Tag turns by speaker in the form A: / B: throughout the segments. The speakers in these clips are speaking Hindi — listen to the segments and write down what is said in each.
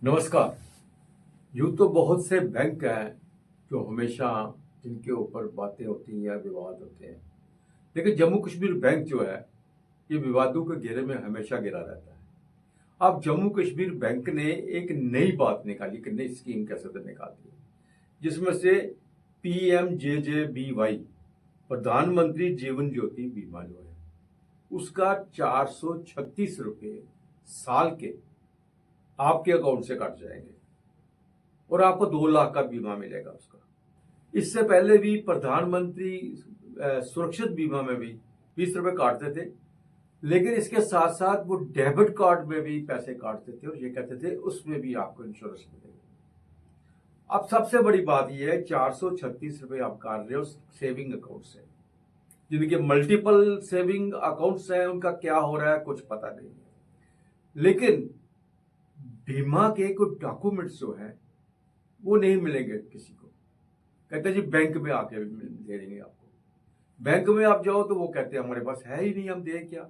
A: नमस्कार। यूँ तो बहुत से बैंक हैं जो हमेशा जिनके ऊपर बातें होती हैं या विवाद होते हैं, लेकिन जम्मू कश्मीर बैंक जो है ये विवादों के घेरे में हमेशा घिरा रहता है। अब जम्मू कश्मीर बैंक ने एक नई बात निकाली, एक नई स्कीम कह सकते निकाल दी, जिसमें से PMJJBY प्रधानमंत्री जीवन ज्योति बीमा जो है उसका 436 रुपये साल के आपके अकाउंट से कट जाएंगे और आपको 2 लाख का बीमा मिलेगा उसका। इससे पहले भी प्रधानमंत्री सुरक्षित बीमा में भी 20 रुपये काटते थे, लेकिन इसके साथ साथ वो डेबिट कार्ड में भी पैसे काटते थे और ये कहते थे उसमें भी आपको इंश्योरेंस मिलेगा। अब सबसे बड़ी बात यह है, 436 रुपये आप काट रहे हो सेविंग अकाउंट से। जिनके मल्टीपल सेविंग अकाउंट्स हैं उनका क्या हो रहा है कुछ पता नहीं है, लेकिन बीमा के कुछ डॉक्यूमेंट्स जो हैं वो नहीं मिलेंगे किसी को। कहते हैं जी बैंक में आके दे देंगे आपको। बैंक में आप जाओ तो वो कहते हैं हमारे पास है ही नहीं, हम दे क्या।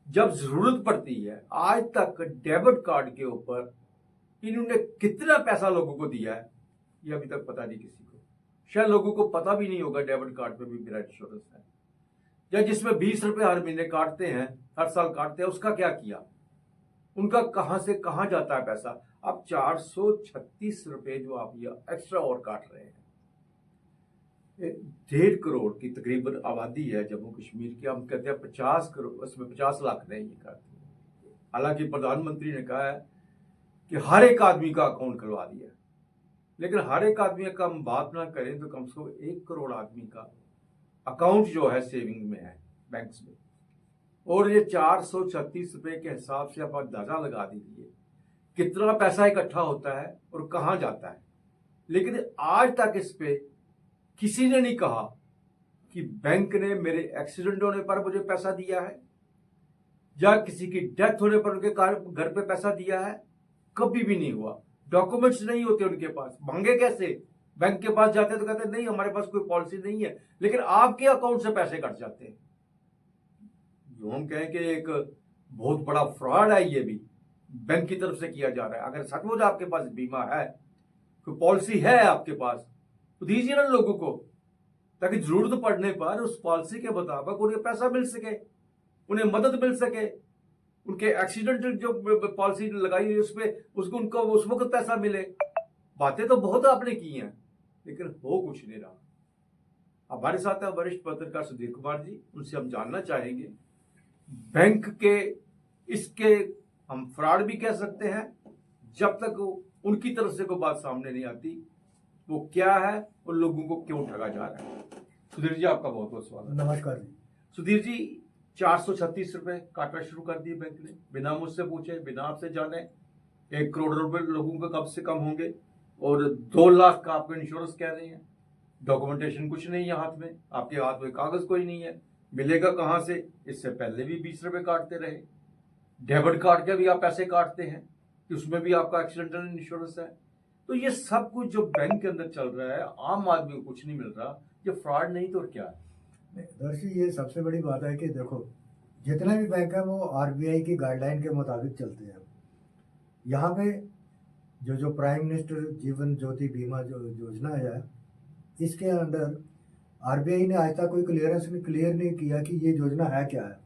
A: जब जरूरत पड़ती है, आज तक डेबिट कार्ड के ऊपर इन्होंने कितना पैसा लोगों को दिया है ये अभी तक पता नहीं किसी को। शायद लोगों को पता भी नहीं होगा डेबिट कार्ड पे भी मेरा इंश्योरेंस है। या जिसमें 20 रुपये हर महीने काटते हैं, हर साल काटते हैं, उसका क्या किया, उनका कहां से कहां जाता है पैसा। अब 436 रुपये जो आप ये एक्स्ट्रा और काट रहे हैं। 1.5 करोड़ की तकरीबन आबादी है जम्मू कश्मीर की। हम कहते हैं 50 करोड़, उसमें 50 लाख नहीं ये काटते हैं। हालांकि प्रधानमंत्री ने कहा है कि हर एक आदमी का अकाउंट खुलवा दिया, लेकिन हर एक आदमी का हम बात ना करें तो कम से कम 1 करोड़ आदमी का अकाउंट जो है सेविंग में है बैंक्स में। और ये 436 रुपये के हिसाब से आप अंदाजा लगा दीजिए कितना पैसा इकट्ठा होता है और कहां जाता है। लेकिन आज तक इस पे किसी ने नहीं कहा कि बैंक ने मेरे एक्सीडेंट होने पर मुझे पैसा दिया है या किसी की डेथ होने पर उनके घर पे पैसा दिया है। कभी भी नहीं हुआ। डॉक्यूमेंट्स नहीं होते उनके पास, मांगे कैसे। बैंक के पास जाते तो कहते नहीं हमारे पास कोई पॉलिसी नहीं है, लेकिन आपके अकाउंट से पैसे कट जाते हैं। जो हम कहें कि एक बहुत बड़ा फ्रॉड है, ये भी बैंक की तरफ से किया जा रहा है। अगर सचमुच आपके पास बीमा है, कोई पॉलिसी है आपके पास, तो दीजिए ना लोगों को, ताकि जरूरत पड़ने पर उस पॉलिसी के मुताबिक उन्हें पैसा मिल सके, उन्हें मदद मिल सके। उनके एक्सीडेंट जो पॉलिसी लगाई है उसमें उसको उनको उस वक्त पैसा मिले। बातें तो बहुत आपने की हैं, लेकिन हो कुछ नहीं रहा। हमारे साथ है वरिष्ठ पत्रकार सुधीर कुमार जी, उनसे हम जानना चाहेंगे बैंक के इसके हम फ्रॉड भी कह सकते हैं, जब तक उनकी तरफ से कोई बात सामने नहीं आती वो क्या है और लोगों को क्यों ठगा जा रहा है। सुधीर जी आपका बहुत बहुत स्वागत।
B: नमस्कार जी।
A: सुधीर जी, 436 रुपये काटना शुरू कर दिए बैंक ने, बिना मुझसे पूछे, बिना आपसे जाने। 1 करोड़ रुपए लोगों के कम से कम होंगे और 2 लाख का आपको इंश्योरेंस कह रहे हैं। डॉक्यूमेंटेशन कुछ नहीं है हाथ में, आपके हाथ में कागज कोई नहीं है, मिलेगा कहां से। इससे पहले भी 20 रुपये काटते रहे। डेबिट कार्ड के भी आप पैसे काटते हैं कि उसमें भी आपका एक्सीडेंटल इंश्योरेंस है। तो ये सब कुछ जो बैंक के अंदर चल रहा है, आम आदमी को कुछ नहीं मिल रहा। ये फ्रॉड नहीं तो और क्या है।
B: दर्शी, ये सबसे बड़ी बात है कि देखो, जितने भी बैंक है वो आरबीआई की गाइडलाइन के मुताबिक चलते हैं। यहाँ पे जो प्राइम मिनिस्टर जीवन ज्योति बीमा जो योजना है, इसके अंडर आरबीआई ने आज तक कोई क्लियर नहीं किया कि ये योजना है क्या है।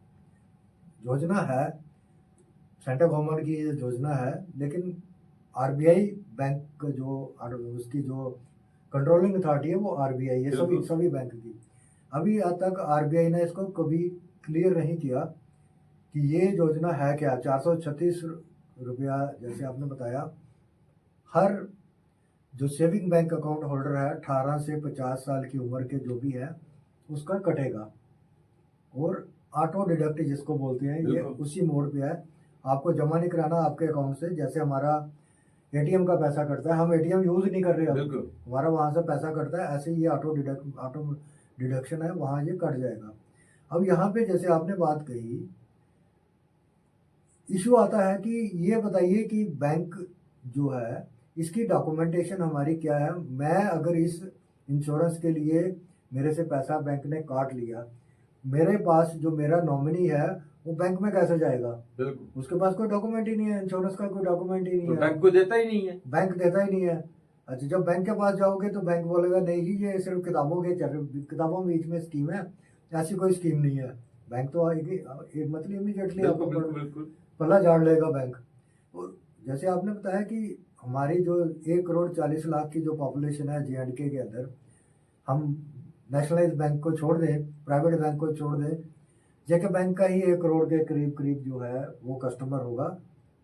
B: योजना है सेंट्रल गवर्नमेंट की, ये योजना है, लेकिन आरबीआई बैंक जो उसकी जो कंट्रोलिंग अथॉरिटी है वो आरबीआई है, सभी बैंक की। अभी आज तक आरबीआई ने इसको कभी क्लियर नहीं किया कि ये योजना है क्या। 436 रुपया जैसे आपने बताया, हर जो सेविंग बैंक अकाउंट होल्डर है 18 से 50 साल की उम्र के जो भी है उसका कटेगा। और ऑटो डिडक्ट जिसको बोलते हैं, ये उसी मोड पे है। आपको जमा नहीं कराना आपके अकाउंट से। जैसे हमारा एटीएम का पैसा कटता है, हम एटीएम यूज नहीं कर रहे अब, हमारा वहां से पैसा कटता है, ऐसे ही ये ऑटो डिडक्शन है, वहां ये कट जाएगा। अब यहाँ पे जैसे आपने बात कही, इशू आता है कि ये बताइए कि बैंक जो है इसकी डॉक्यूमेंटेशन हमारी क्या है। मैं अगर इस इंश्योरेंस के लिए मेरे से पैसा बैंक ने काट लिया, मेरे पास जो मेरा नॉमिनी है वो बैंक में कैसे जाएगा?
A: बिल्कुल,
B: उसके पास कोई डॉक्यूमेंट ही नहीं है, इंश्योरेंस का कोई डॉक्यूमेंट ही नहीं
A: तो
B: है,
A: बैंक को देता ही नहीं है।
B: बैंक देता ही नहीं है। अच्छा, जब बैंक के पास जाओगे तो बैंक बोलेगा नहीं जी, ये सिर्फ किताबों में बीच में स्कीम है, ऐसी कोई स्कीम नहीं है। बैंक तो आएगी मतलब इमीडिएटली
A: बिल्कुल
B: आपको
A: बिल्कुल बिल्कुल।
B: पल्ला झाड़ लेगा बैंक। और जैसे आपने बताया कि हमारी जो 1,40,00,000 की जो पॉपुलेशन है J&K के अंदर, हम नेशनलाइज बैंक को छोड़ दें, प्राइवेट बैंक को छोड़ दें, जेके बैंक का ही 1 करोड़ के करीब करीब जो है वो कस्टमर होगा,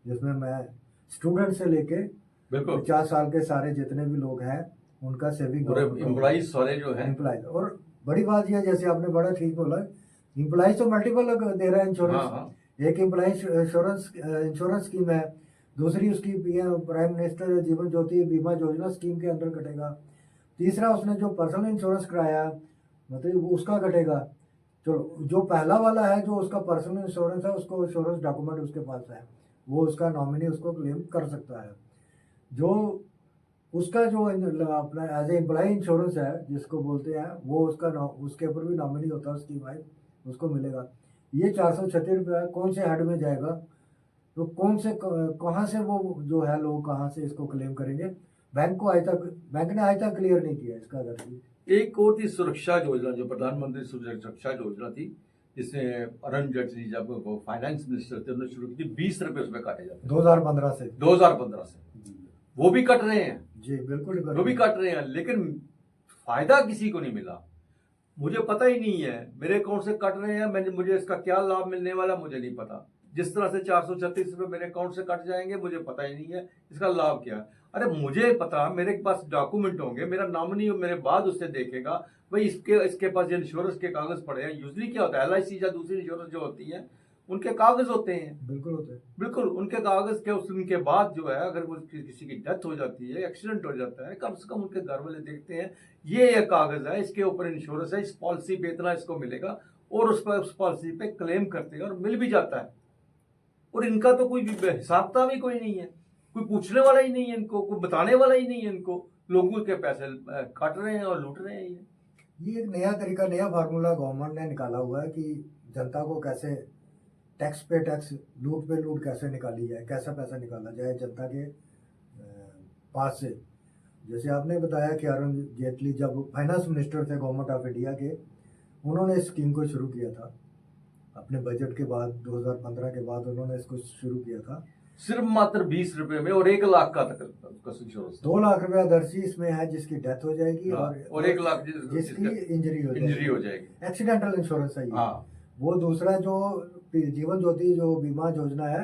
B: जिसमें मैं स्टूडेंट से लेके
A: बिल्कुल
B: 50 साल के सारे जितने भी लोग हैं उनका सेविंग
A: पूरे एम्प्लॉइज सारे जो है।
B: एम्प्लॉयज। और बड़ी बात यह, जैसे आपने बड़ा ठीक बोला, एम्प्लॉयज तो मल्टीपल दे रहा है
A: हाँ
B: इंश्योरेंस।
A: हाँ
B: एक एम्प्लॉयज इंश्योरेंस स्कीम है, दूसरी उसकी PM prime minister Jeevan Jyoti बीमा योजना स्कीम के अंदर कटेगा, तीसरा उसने जो पर्सनल इंश्योरेंस कराया मतलब वो उसका कटेगा। चलो, जो पहला वाला है जो उसका पर्सनल इंश्योरेंस है, उसको इंश्योरेंस डॉक्यूमेंट उसके पास है, वो उसका नॉमिनी उसको क्लेम कर सकता है। जो उसका जो अपना एज ए एम्प्लॉय इंश्योरेंस है जिसको बोलते हैं, वो उसका उसके ऊपर भी नॉमिनी होता है, उसकी वाइफ उसको मिलेगा। ये 436 रुपया कौन से हेड में जाएगा? तो कौन से कहाँ से वो जो है लोग कहाँ से इसको क्लेम करेंगे? बैंक ने आज तक क्लियर नहीं किया इसका दर्ज।
A: एक और थी सुरक्षा योजना, जो प्रधानमंत्री सुरक्षा योजना थी, जिसमें अरुण जेटली जब वो फाइनेंस मिनिस्टर थे उन्होंने शुरू की थी। 20 रुपए उसमें काटे जाते
B: 2015 से
A: 2015 से, वो भी कट रहे हैं
B: जी, बिल्कुल
A: वो भी कट रहे हैं, लेकिन फायदा किसी को नहीं मिला। मुझे पता ही नहीं है मेरे अकाउंट से कट रहे हैं, मुझे इसका क्या लाभ मिलने वाला मुझे नहीं पता। जिस तरह से 436 रुपये मेरे अकाउंट से कट जाएंगे मुझे पता ही नहीं है इसका लाभ क्या है। अरे मुझे पता, मेरे पास डॉक्यूमेंट होंगे, मेरा नॉमिनी मेरे बाद उससे देखेगा भाई इसके पास ये इंश्योरेंस के कागज पड़े हैं। यूजली क्या होता है, LIC या दूसरी इंश्योरेंस जो होती है उनके कागज होते हैं,
B: बिल्कुल होते हैं।
A: बिल्कुल उनके कागज के उनके बाद जो है अगर वो किसी की डेथ हो जाती है, एक्सीडेंट हो जाता है, कम से कम उनके घर वाले देखते हैं ये कागज है, इसके ऊपर इंश्योरेंस है, इस पॉलिसी पे इतना इसको मिलेगा, और उस पॉलिसी पे क्लेम करते हैं और मिल भी जाता है। और इनका तो कोई हिसाब किताब ही कोई नहीं है, कोई पूछने वाला ही नहीं है इनको, कोई बताने वाला ही नहीं है इनको। लोगों के पैसे काट रहे हैं और लूट रहे हैं।
B: ये एक नया तरीका, नया फार्मूला गवर्नमेंट ने निकाला हुआ है कि जनता को कैसे टैक्स पे टैक्स, लूट पे लूट कैसे निकाली जाए, कैसा पैसा निकाला जाए जनता के पास से। जैसे आपने बताया कि अरुण जेटली जब फाइनेंस मिनिस्टर थे गवर्नमेंट ऑफ इंडिया के, उन्होंने इस स्कीम को शुरू किया था अपने बजट के बाद, 2015 के बाद उन्होंने इसको शुरू किया था।
A: सिर्फ मात्र 20 रुपए में, और 1 लाख का तक उसका इंश्योरेंस।
B: 2 लाख रुपया दर्जी इसमें है जिसकी डेथ हो जाएगी,
A: और 1 लाख
B: जिसकी इंजरी
A: हो जाएगी।
B: एक्सीडेंटल इंश्योरेंस है ये।
A: हाँ,
B: वो दूसरा जो जीवन ज्योति जो बीमा योजना है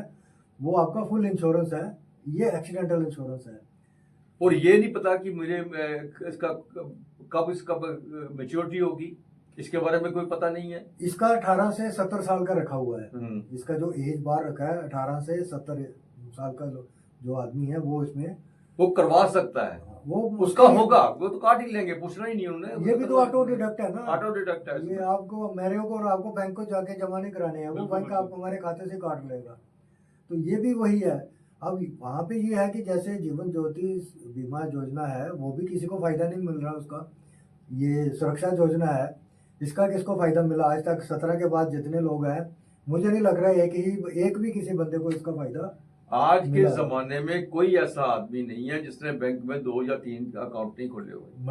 B: वो आपका फुल इंश्योरेंस है, ये एक्सीडेंटल इंश्योरेंस है।
A: और ये नहीं पता कि मुझे इसका कब मैच्योरिटी होगी, इसके बारे में कोई पता नहीं है।
B: इसका 18 से 70 साल का रखा हुआ है। इसका जो एज बार रखा है 18 से 70 साल का जो आदमी है वो इसमें
A: वो करवा सकता है,
B: वो
A: उसका होगा, वो तो काट ही लेंगे, पूछना ही नहीं उन्होंने।
B: ये भी तो ऑटो डिडक्ट है ना,
A: ऑटो डिडक्ट है
B: ये आपको मेरे को और आपको बैंक को जाके जमा नहीं कराने हैं, वो बैंक आप हमारे खाते से काट लेगा। तो ये भी वही है। अब वहाँ पे ये है कि जैसे जीवन ज्योति बीमा योजना है वो भी किसी को फायदा नहीं मिल रहा उसका, ये सुरक्षा योजना है इसका किसको फायदा मिला आज तक? 17 के बाद जितने लोग हैं मुझे नहीं लग रहा है एक भी किसी बंदे को इसका फायदा
A: आज के जमाने में कोई ऐसा आदमी नहीं है जिसने बैंक में 2 या 3 अकाउंट नहीं खोले हुए।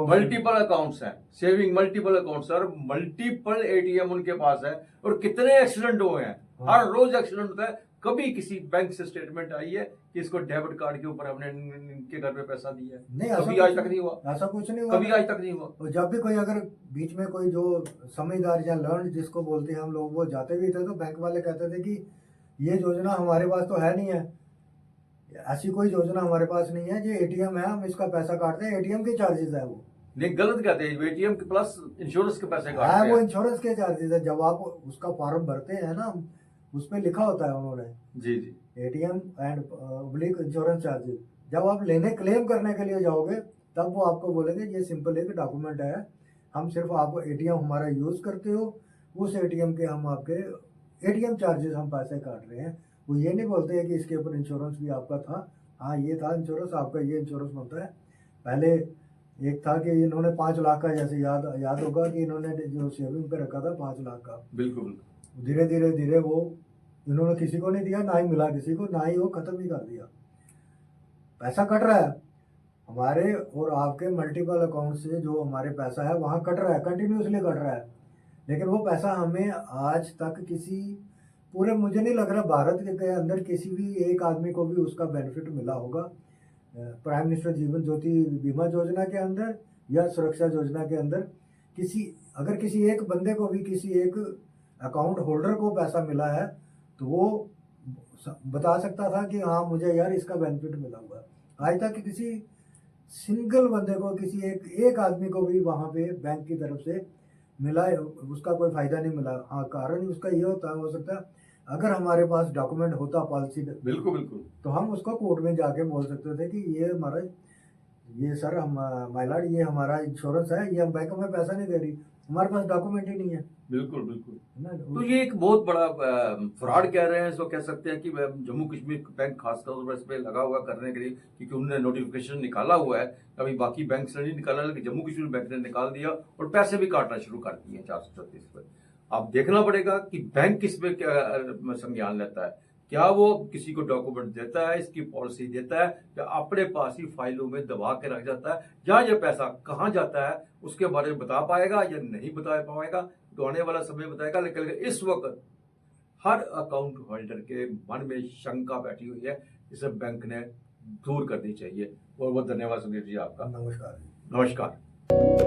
A: मल्टीपल अकाउंट्स हैं, सेविंग मल्टीपल अकाउंट्स और मल्टीपल ATM उनके पास है। और कितने एक्सीडेंट हुए हैं, हर रोज एक्सीडेंट होता है। कभी किसी बैंक से स्टेटमेंट आई है कि इसको डेबिट कार्ड के ऊपर हमने इनके घर पे पैसा दिया है?
B: नहीं,
A: कभी आज तक नहीं हुआ,
B: ऐसा कुछ नहीं हुआ,
A: कभी आज तक नहीं हुआ।
B: और जब भी कोई अगर बीच में कोई जो समझदार या लर्न जिसको बोलते हैं हम लोग, वो जाते भी थे तो बैंक वाले कहते थे कि ये योजना हमारे पास तो है नहीं है, ऐसी कोई योजना हमारे पास नहीं है, ये ATM है, हम इसका पैसा काटते हैं, ATM के चार्जेस है वो।
A: नहीं, गलत कहते हैं, ATM के प्लस इंश्योरेंस के पैसे काटते हैं।
B: वो इंश्योरेंस के चार्जेस है, जब आप उसका फॉर्म भरते हैं ना उस पर लिखा होता है उन्होंने
A: जी जी
B: ATM and public insurance charges. जब आप क्लेम करने के लिए जाओगे तब वो आपको बोलेंगे ये सिंपल एक डॉक्यूमेंट है, हम सिर्फ आपको ATM हमारा यूज करते हो, उस ATM के हम आपके ATM चार्जेस हम पैसे काट रहे हैं। वो ये नहीं बोलते हैं कि इसके ऊपर इंश्योरेंस भी आपका था। हाँ, ये था इंश्योरेंस आपका, ये इंश्योरेंस बनता है। पहले एक था कि इन्होंने 5 लाख का, जैसे याद होगा कि इन्होंने जो सेविंग पे रखा था 5 लाख का,
A: बिल्कुल
B: धीरे धीरे धीरे वो इन्होंने किसी को नहीं दिया, ना ही मिला किसी को, ना ही वो खत्म ही कर दिया। पैसा कट रहा है हमारे और आपके मल्टीपल अकाउंट से, जो हमारे पैसा है वहाँ कट रहा है, कंटिन्यूसली कट रहा है, लेकिन वो पैसा हमें आज तक किसी पूरे, मुझे नहीं लग रहा भारत के अंदर किसी भी एक आदमी को भी उसका बेनिफिट मिला होगा प्राइम मिनिस्टर जीवन ज्योति बीमा योजना के अंदर या सुरक्षा योजना के अंदर। अगर किसी एक बंदे को भी, किसी एक अकाउंट होल्डर को पैसा मिला है तो वो बता सकता था कि हाँ मुझे यार इसका बेनिफिट मिला हुआ। आज तक किसी सिंगल बंदे को, किसी एक आदमी को भी वहाँ पे बैंक की तरफ से मिला है, उसका कोई फायदा नहीं मिला। हाँ, कारण उसका ये हो सकता है अगर हमारे पास डॉक्यूमेंट होता पॉलिसी,
A: बिल्कुल बिल्कुल,
B: तो हम उसको कोर्ट में जाके बोल सकते थे कि ये हमारा, ये सर हम माय लॉर्ड, ये हमारा इंश्योरेंस है, ये हम बैंक में पैसा नहीं दे रही, हमारे पास डॉक्यूमेंट ही नहीं है।
A: बिल्कुल बिल्कुल।
B: ना
A: तो ये एक बहुत बड़ा फ्रॉड कह रहे हैं, इसको कह सकते हैं कि जम्मू कश्मीर बैंक खासतौर पर इस पर लगा हुआ करने के लिए, क्योंकि उन्होंने नोटिफिकेशन निकाला हुआ है, अभी बाकी बैंक से नहीं निकाला, लेकिन जम्मू कश्मीर बैंक ने निकाल दिया और पैसे भी काटना शुरू कर दिए 434 पर। अब देखना पड़ेगा कि बैंक किस पे संज्ञान लेता है, क्या वो किसी को डॉक्यूमेंट देता है, इसकी पॉलिसी देता है, या अपने पास ही फाइलों में दबा के रख जाता है, या ये पैसा कहाँ जाता है उसके बारे में बता पाएगा या नहीं बता पाएगा, तो आने वाला समय बताएगा। लेकिन इस वक्त हर अकाउंट होल्डर के मन में शंका बैठी हुई है, इसे बैंक ने दूर करनी चाहिए। बहुत बहुत धन्यवाद सुधीर जी आपका।
B: नमस्कार।
A: नमस्कार।